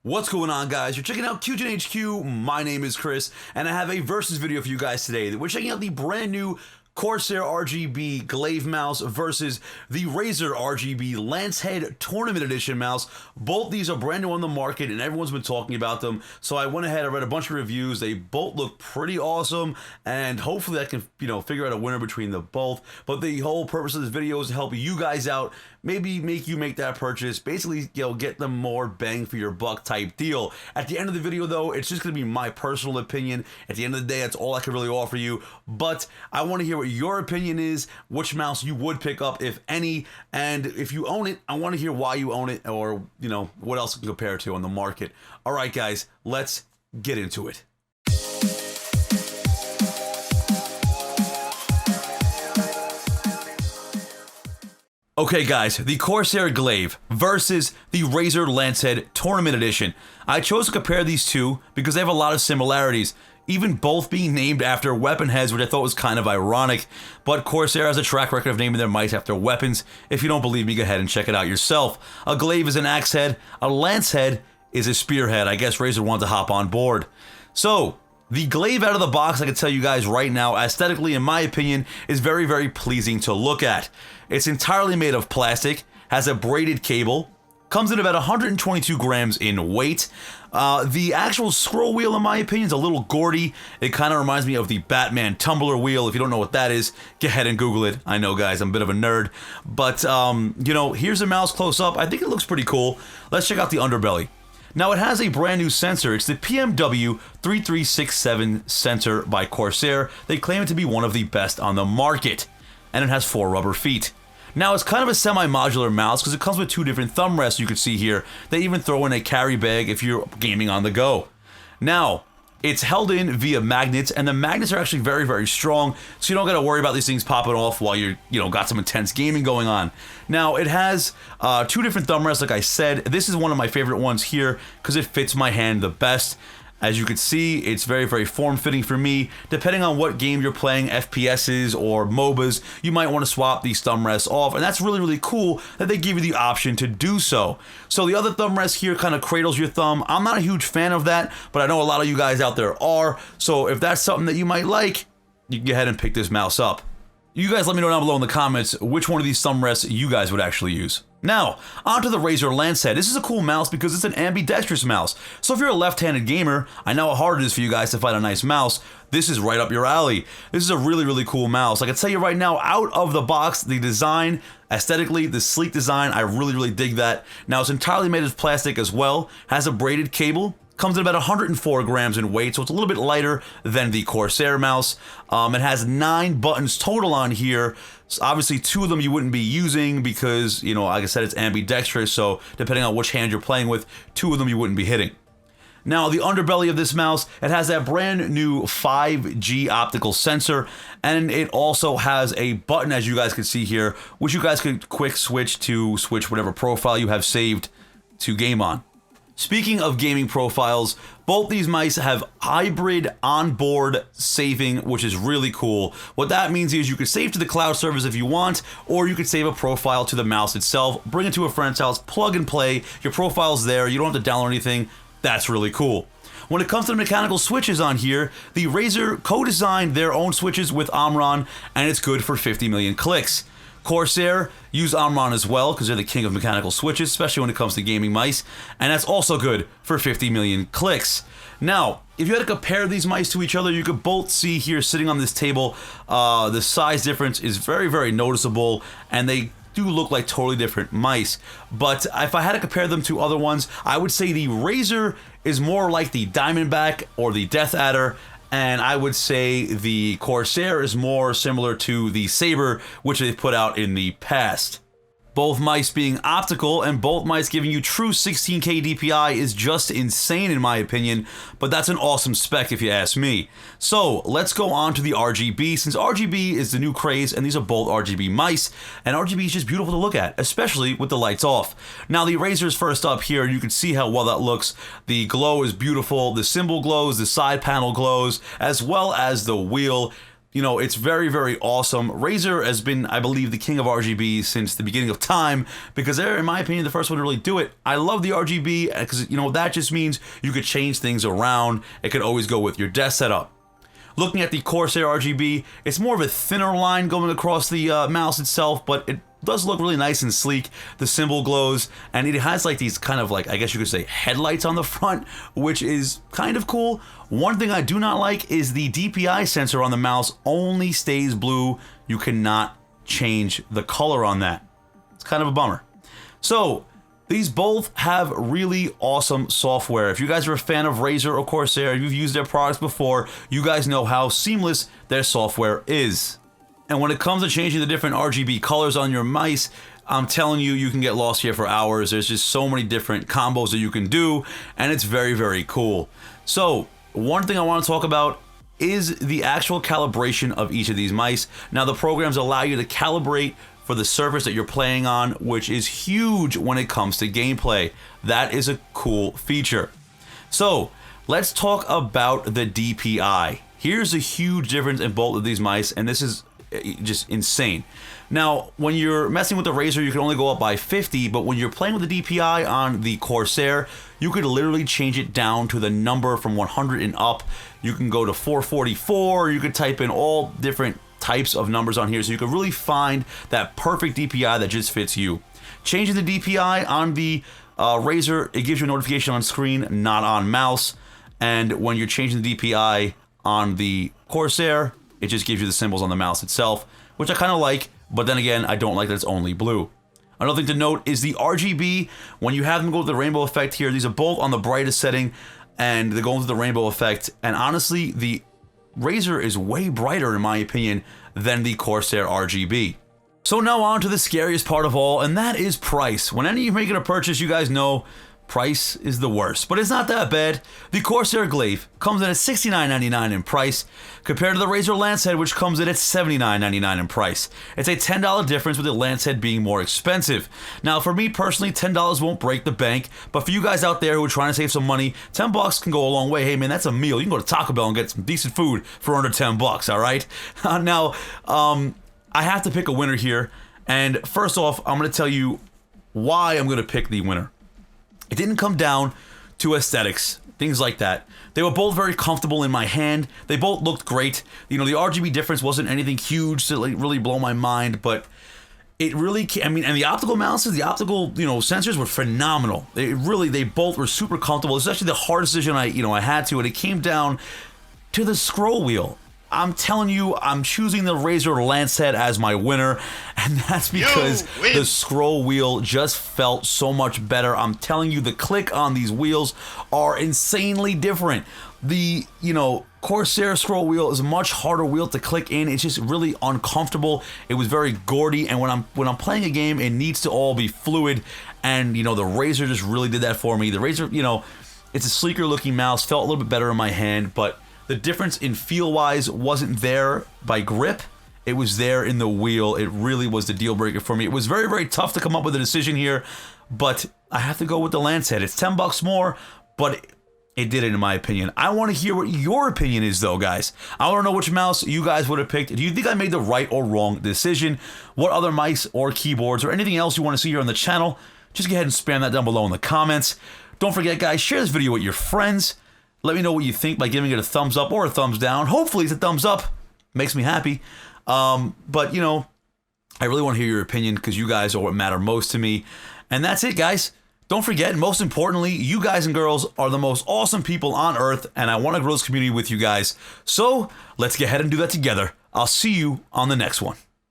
What's going on, guys? You're checking out QGenHQ. My name is Chris, and I have a versus video for you guys today. We're checking out the brand new Corsair RGB Glaive mouse versus the Razer RGB Lancehead Tournament Edition mouse. Both these are brand new on the market, and everyone's been talking about them. So I went ahead, I read a bunch of reviews. They both look pretty awesome, and hopefully I can, figure out a winner between the both. But the whole purpose of this video is to help you guys out, maybe make you make that purchase, basically, get them more bang for your buck type deal. At the end of the video, though, it's just going to be my personal opinion. At the end of the day, that's all I can really offer you. But I want to hear what your opinion is, which mouse you would pick up, if any, and if you own it, I want to hear why you own it, or, what else you can compare it to on the market. All right, guys, let's get into it. Okay guys, the Corsair Glaive versus the Razer Lancehead Tournament Edition. I chose to compare these two because they have a lot of similarities, even both being named after weapon heads, which I thought was kind of ironic. But Corsair has a track record of naming their mice after weapons. If you don't believe me, go ahead and check it out yourself. A Glaive is an axe head, a Lancehead is a spearhead. I guess Razer wanted to hop on board. So, the Glaive out of the box, I can tell you guys right now, aesthetically, in my opinion, is very, very pleasing to look at. It's entirely made of plastic, has a braided cable, comes in about 122 grams in weight. The actual scroll wheel, in my opinion, is a little gaudy. It kind of reminds me of the Batman tumbler wheel. If you don't know what that is, go ahead and Google it. I know, guys, I'm a bit of a nerd. But, here's a mouse close up. I think it looks pretty cool. Let's check out the underbelly. Now, it has a brand new sensor. It's the PMW 3367 sensor by Corsair. They claim it to be one of the best on the market. And it has 4 rubber feet. Now, it's kind of a semi-modular mouse because it comes with 2 different thumb rests you can see here. They even throw in a carry bag if you're gaming on the go. Now, it's held in via magnets, and the magnets are actually very, very strong, so you don't got to worry about these things popping off while you're, got some intense gaming going on. Now, it has 2 different thumb rests, like I said. This is one of my favorite ones here because it fits my hand the best. As you can see, it's very, very form-fitting for me. Depending on what game you're playing, FPSs or MOBAs, you might want to swap these thumb rests off, and that's really, really cool that they give you the option to do so. So the other thumb rest here kind of cradles your thumb. I'm not a huge fan of that, but I know a lot of you guys out there are, so if that's something that you might like, you can go ahead and pick this mouse up. You guys let me know down below in the comments which one of these thumb rests you guys would actually use. Now, onto the Razer Lancehead. This is a cool mouse because it's an ambidextrous mouse. So if you're a left-handed gamer, I know how hard it is for you guys to find a nice mouse. This is right up your alley. This is a really, really cool mouse. I can tell you right now, out of the box, the design, aesthetically, the sleek design, I really, really dig that. Now, it's entirely made of plastic as well, has a braided cable, comes in about 104 grams in weight, so it's a little bit lighter than the Corsair mouse. It has 9 buttons total on here. So obviously, 2 of them you wouldn't be using because, like I said, it's ambidextrous, so depending on which hand you're playing with, 2 of them you wouldn't be hitting. Now, the underbelly of this mouse, it has that brand new 5G optical sensor, and it also has a button, as you guys can see here, which you guys could quick switch to switch whatever profile you have saved to game on. Speaking of gaming profiles, both these mice have hybrid onboard saving, which is really cool. What that means is you can save to the cloud servers if you want, or you could save a profile to the mouse itself, bring it to a friend's house, plug and play, your profile's there, you don't have to download anything. That's really cool. When it comes to the mechanical switches on here, the Razer co-designed their own switches with Omron, and it's good for 50 million clicks. Corsair use Omron as well because they're the king of mechanical switches, especially when it comes to gaming mice, and that's also good for 50 million clicks. Now, if you had to compare these mice to each other, you could both see here sitting on this table, the size difference is very, very noticeable, and they do look like totally different mice. But if I had to compare them to other ones, I would say the Razer is more like the Diamondback or the Death Adder, and I would say the Corsair is more similar to the Saber, which they've put out in the past. Both mice being optical and both mice giving you true 16K DPI is just insane in my opinion, but that's an awesome spec if you ask me. So let's go on to the RGB, since RGB is the new craze and these are both RGB mice, and RGB is just beautiful to look at, especially with the lights off. Now the Razer's first up here, and you can see how well that looks. The glow is beautiful, the symbol glows, the side panel glows, as well as the wheel. you know, it's very, very awesome. Razer has been, I believe, the king of RGB since the beginning of time because they're, in my opinion, the first one to really do it. I love the RGB because, you know, that just means you could change things around. It could always go with your desk setup. Looking at the Corsair RGB, it's more of a thinner line going across the mouse itself, but it does look really nice and sleek. The symbol glows, and it has like these kind of like, I guess you could say, headlights on the front, which is kind of cool. One thing I do not like is the DPI sensor on the mouse only stays blue. You cannot change the color on that. It's kind of a bummer. So, these both have really awesome software. If you guys are a fan of Razer or Corsair, if you've used their products before, you guys know how seamless their software is. And when it comes to changing the different RGB colors on your mice, I'm telling you, you can get lost here for hours. There's just so many different combos that you can do, and it's very, very cool. So, one thing I want to talk about is the actual calibration of each of these mice. Now, the programs allow you to calibrate for the surface that you're playing on, which is huge when it comes to gameplay. That is a cool feature. So, let's talk about the DPI. Here's a huge difference in both of these mice, and this is just insane. Now, when you're messing with the Razer, you can only go up by 50, but when you're playing with the DPI on the Corsair, you could literally change it down to the number from 100 and up. You can go to 444, you could type in all different types of numbers on here, so you can really find that perfect DPI that just fits you. Changing the DPI on the Razer, it gives you a notification on screen, not on mouse, and when you're changing the DPI on the Corsair, it just gives you the symbols on the mouse itself, which I kind of like, but then again, I don't like that it's only blue. Another thing to note is the RGB. When you have them go with the rainbow effect here, these are both on the brightest setting, and they're going with the rainbow effect. And honestly, the Razer is way brighter, in my opinion, than the Corsair RGB. So now on to the scariest part of all, and that is price. When any of you making a purchase, you guys know price is the worst, but it's not that bad. The Corsair Glaive comes in at $69.99 in price, compared to the Razer Lancehead, which comes in at $79.99 in price. It's a $10 difference, with the Lancehead being more expensive. Now, for me personally, $10 won't break the bank, but for you guys out there who are trying to save some money, $10 can go a long way. Hey man, that's a meal. You can go to Taco Bell and get some decent food for under $10, all right? Now, I have to pick a winner here, and first off, I'm going to tell you why I'm going to pick the winner. It didn't come down to aesthetics, things like that. They were both very comfortable in my hand. They both looked great. You know, the RGB difference wasn't anything huge to like really blow my mind, but it really, I mean, and the optical mounces, the optical, you know, sensors were phenomenal. They both were super comfortable. It's actually the hardest decision I had to, and it came down to the scroll wheel. I'm telling you, I'm choosing the Razer Lancehead as my winner, and that's because the scroll wheel just felt so much better. I'm telling you, the click on these wheels are insanely different. The, you know, Corsair scroll wheel is a much harder wheel to click in. It's just really uncomfortable. It was very gaudy, and when I'm playing a game, it needs to all be fluid, and, you know, the Razer just really did that for me. The Razer, you know, it's a sleeker looking mouse, felt a little bit better in my hand, but the difference in feel-wise wasn't there by grip. It was there in the wheel. It really was the deal breaker for me. It was very, very tough to come up with a decision here, but I have to go with the Lancehead. It's $10 more, but it did it in my opinion. I want to hear what your opinion is though, guys. I want to know which mouse you guys would have picked. Do you think I made the right or wrong decision? What other mice or keyboards or anything else you want to see here on the channel? Just go ahead and spam that down below in the comments. Don't forget, guys, share this video with your friends. Let me know what you think by giving it a thumbs up or a thumbs down. Hopefully it's a thumbs up. Makes me happy. But, you know, I really want to hear your opinion because you guys are what matter most to me. And that's it, guys. Don't forget, most importantly, you guys and girls are the most awesome people on Earth, and I want to grow this community with you guys. So let's get ahead and do that together. I'll see you on the next one.